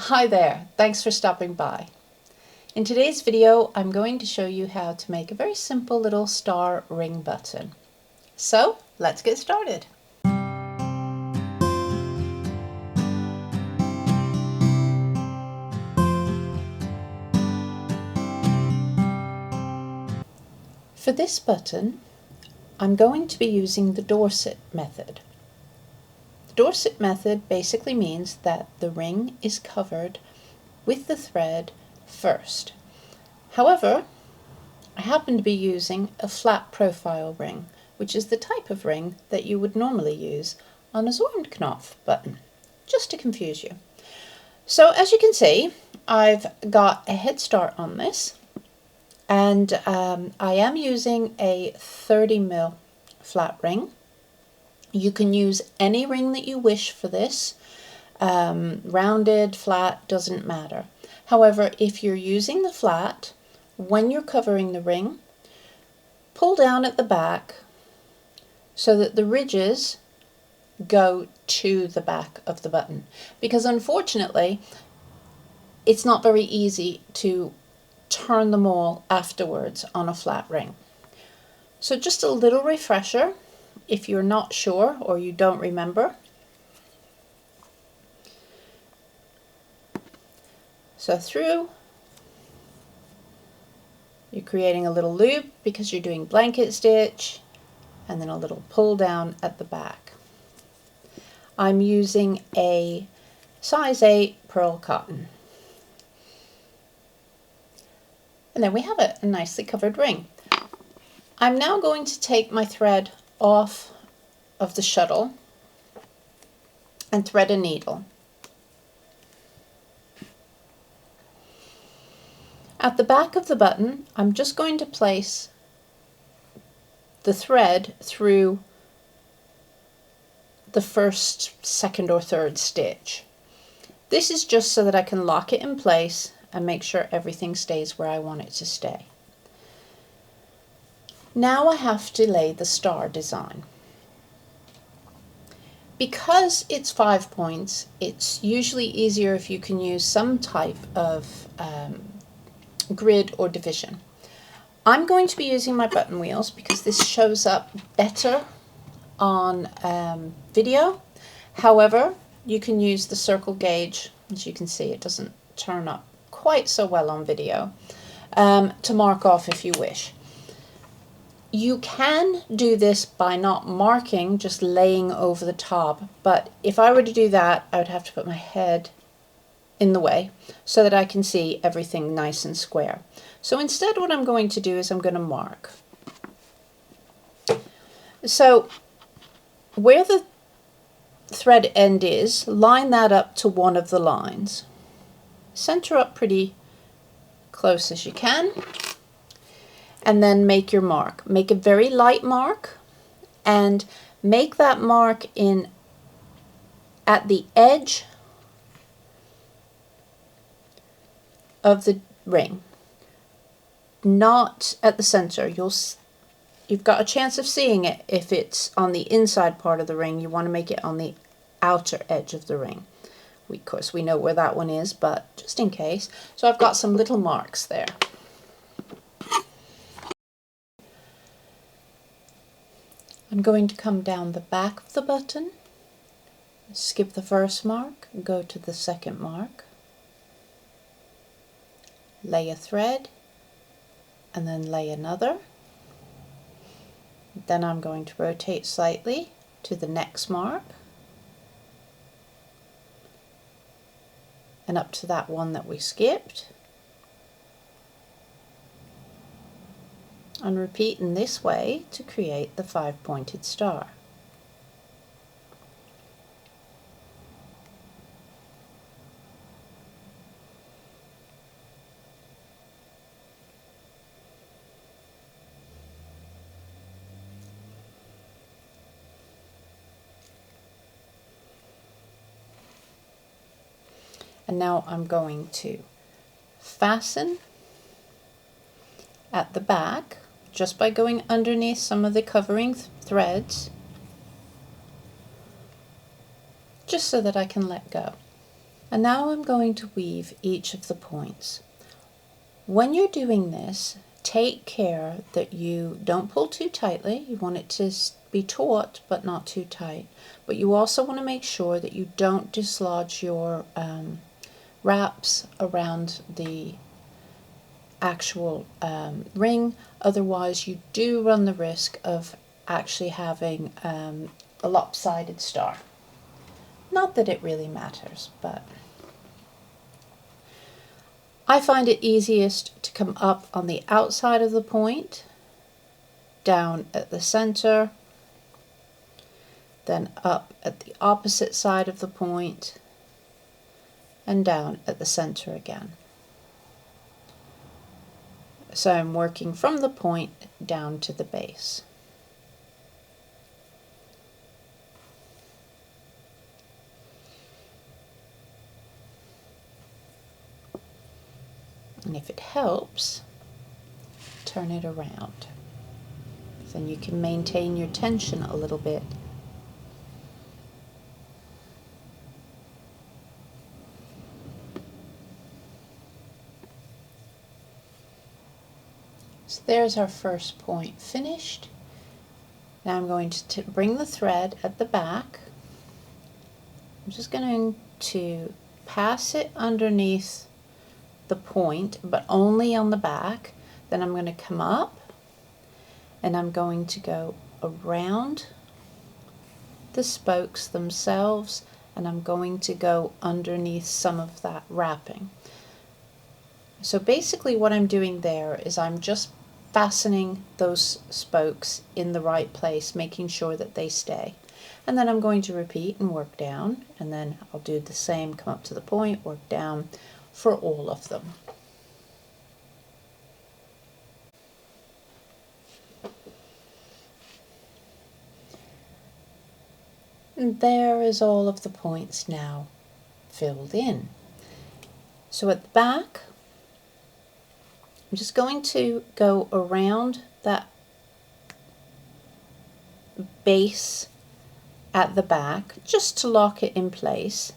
Hi there, thanks for stopping by. In today's video, I'm going to show you how to make a very simple little star ring button. So let's get started. For this button, I'm going to be using the Dorset method. The Dorset method basically means that the ring is covered with the thread first. However, I happen to be using a flat profile ring, which is the type of ring that you would normally use on a Zornknopf button, just to confuse you. So as you can see, I've got a head start on this, and I am using a 30mm flat ring. You can use any ring that you wish for this, rounded, flat, doesn't matter. However, if you're using the flat, when you're covering the ring, pull down at the back so that the ridges go to the back of the button, because unfortunately it's not very easy to turn them all afterwards on a flat ring. So just a little refresher if you're not sure or you don't remember. So through, you're creating a little loop because you're doing blanket stitch, and then a little pull down at the back. I'm using a size 8 pearl cotton. And there we have it, a nicely covered ring. I'm now going to take my thread off of the shuttle and thread a needle. At the back of the button, I'm just going to place the thread through the first, second or third stitch. This is just so that I can lock it in place and make sure everything stays where I want it to stay. Now I have to lay the star design. Because it's 5 points, it's usually easier if you can use some type of grid or division. I'm going to be using my button wheels because this shows up better on video. However, you can use the circle gauge. As you can see, it doesn't turn up quite so well on video, to mark off if you wish. You can do this by not marking, just laying over the top, but if I were to do that, I would have to put my head in the way so that I can see everything nice and square. So instead what I'm going to do is I'm going to mark. So where the thread end is, line that up to one of the lines. Center up pretty close as you can, and then make your mark. Make a very light mark and make that mark in at the edge of the ring, not at the center. You've got a chance of seeing it if it's on the inside part of the ring. You want to make it on the outer edge of the ring. Of course we know where that one is, but just in case. So I've got some little marks there. I'm going to come down the back of the button, skip the first mark, go to the second mark, lay a thread, and then lay another. Then I'm going to rotate slightly to the next mark and up to that one that we skipped, and repeat in this way to create the 5-pointed star. And now I'm going to fasten at the back just by going underneath some of the covering threads, just so that I can let go. And now I'm going to weave each of the points. When you're doing this, take care that you don't pull too tightly. You want it to be taut but not too tight. But you also want to make sure that you don't dislodge your wraps around the actual ring, otherwise you do run the risk of actually having a lopsided star. Not that it really matters, but I find it easiest to come up on the outside of the point, down at the center, then up at the opposite side of the point, and down at the center again. So I'm working from the point down to the base. And if it helps, turn it around. Then you can maintain your tension a little bit. So there's our first point finished. Now I'm going to bring the thread at the back. I'm just going to pass it underneath the point, but only on the back. Then I'm going to come up and I'm going to go around the spokes themselves, and I'm going to go underneath some of that wrapping. So basically what I'm doing there is I'm just fastening those spokes in the right place, making sure that they stay. And then I'm going to repeat and work down, and then I'll do the same, come up to the point, work down for all of them. And there is all of the points now filled in. So at the back, I'm just going to go around that base at the back just to lock it in place.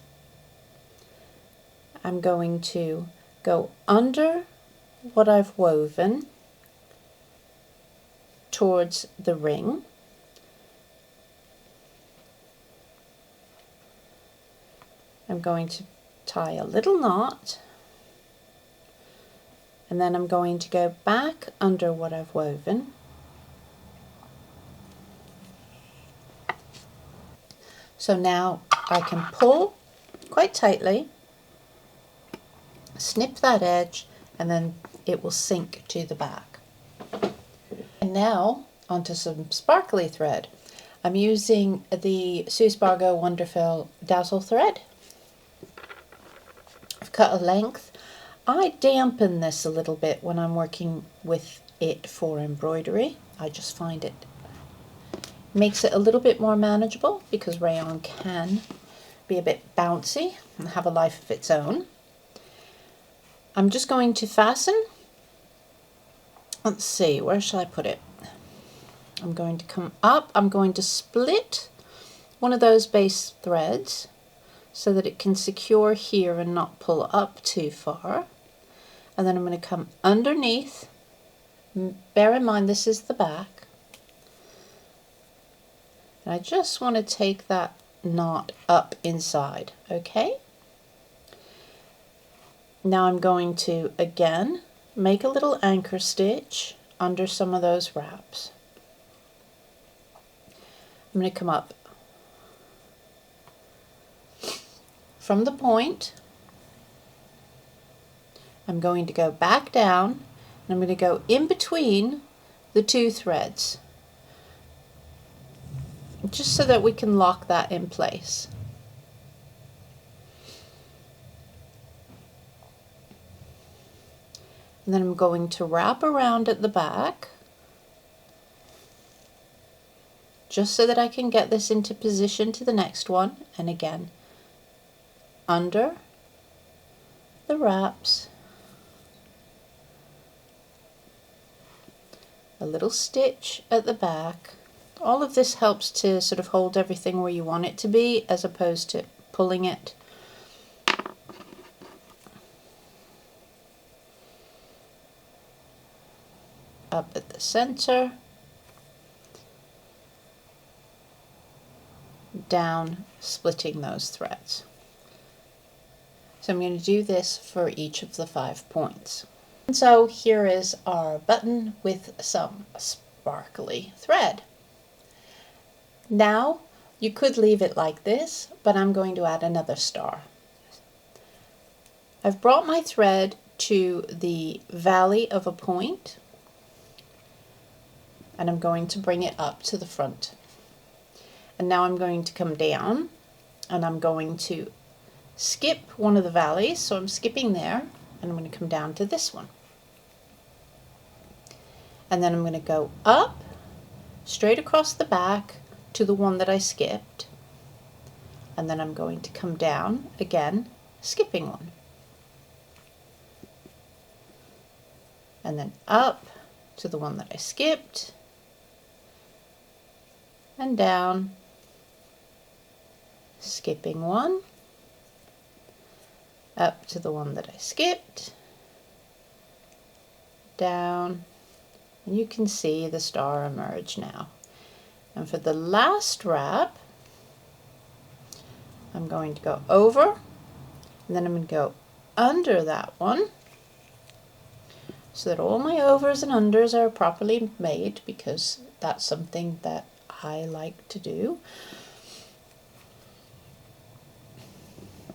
I'm going to go under what I've woven towards the ring. I'm going to tie a little knot, and then I'm going to go back under what I've woven. So now I can pull quite tightly, snip that edge, and then it will sink to the back. And now onto some sparkly thread. I'm using the Sue Spargo Wonderful Dazzle thread. I've cut a length. I dampen this a little bit when I'm working with it for embroidery. I just find it makes it a little bit more manageable, because rayon can be a bit bouncy and have a life of its own. I'm just going to fasten. Let's see, where shall I put it? I'm going to come up, I'm going to split one of those base threads so that it can secure here and not pull up too far. And then I'm going to come underneath. Bear in mind this is the back. And I just want to take that knot up inside, okay? Now I'm going to again make a little anchor stitch under some of those wraps. I'm going to come up from the point. I'm going to go back down, and I'm going to go in between the two threads, just so that we can lock that in place. And then I'm going to wrap around at the back, just so that I can get this into position to the next one, and again under the wraps, a little stitch at the back. All of this helps to sort of hold everything where you want it to be, as opposed to pulling it. up at the center, down, splitting those threads. So I'm going to do this for each of the 5 points. And so here is our button with some sparkly thread. Now you could leave it like this, but I'm going to add another star. I've brought my thread to the valley of a point, and I'm going to bring it up to the front. And now I'm going to come down, and I'm going to skip one of the valleys, so I'm skipping there, and I'm going to come down to this one. And then I'm going to go up, straight across the back to the one that I skipped, and then I'm going to come down again, skipping one. And then up to the one that I skipped, and down, skipping one, up to the one that I skipped, down, and you can see the star emerge now. And for the last wrap, I'm going to go over, and then I'm going to go under that one, so that all my overs and unders are properly made, because that's something that I like to do.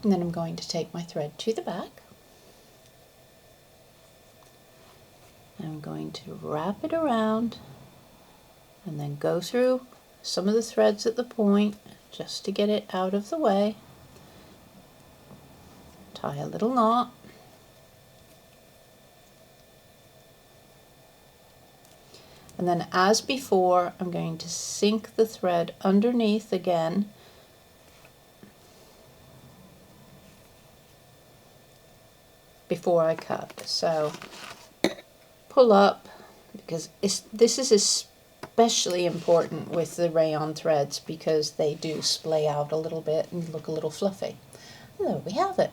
And then I'm going to take my thread to the back. I'm going to wrap it around and then go through some of the threads at the point just to get it out of the way. Tie a little knot. And then, as before, I'm going to sink the thread underneath again, before I cut. So pull up, because this is especially important with the rayon threads, because they do splay out a little bit and look a little fluffy. And there we have it.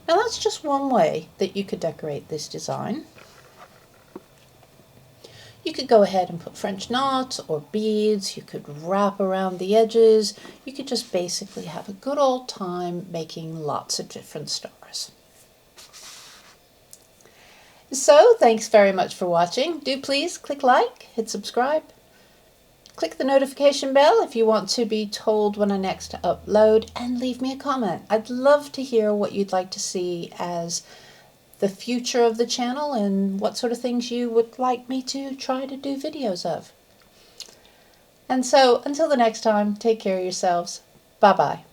Now that's just one way that you could decorate this design. You could go ahead and put French knots or beads, you could wrap around the edges, you could just basically have a good old time making lots of different stars. So thanks very much for watching. Do please click like, hit subscribe, click the notification bell if you want to be told when I next upload, and leave me a comment. I'd love to hear what you'd like to see as the future of the channel and what sort of things you would like me to try to do videos of. And so until the next time, take care of yourselves. Bye bye.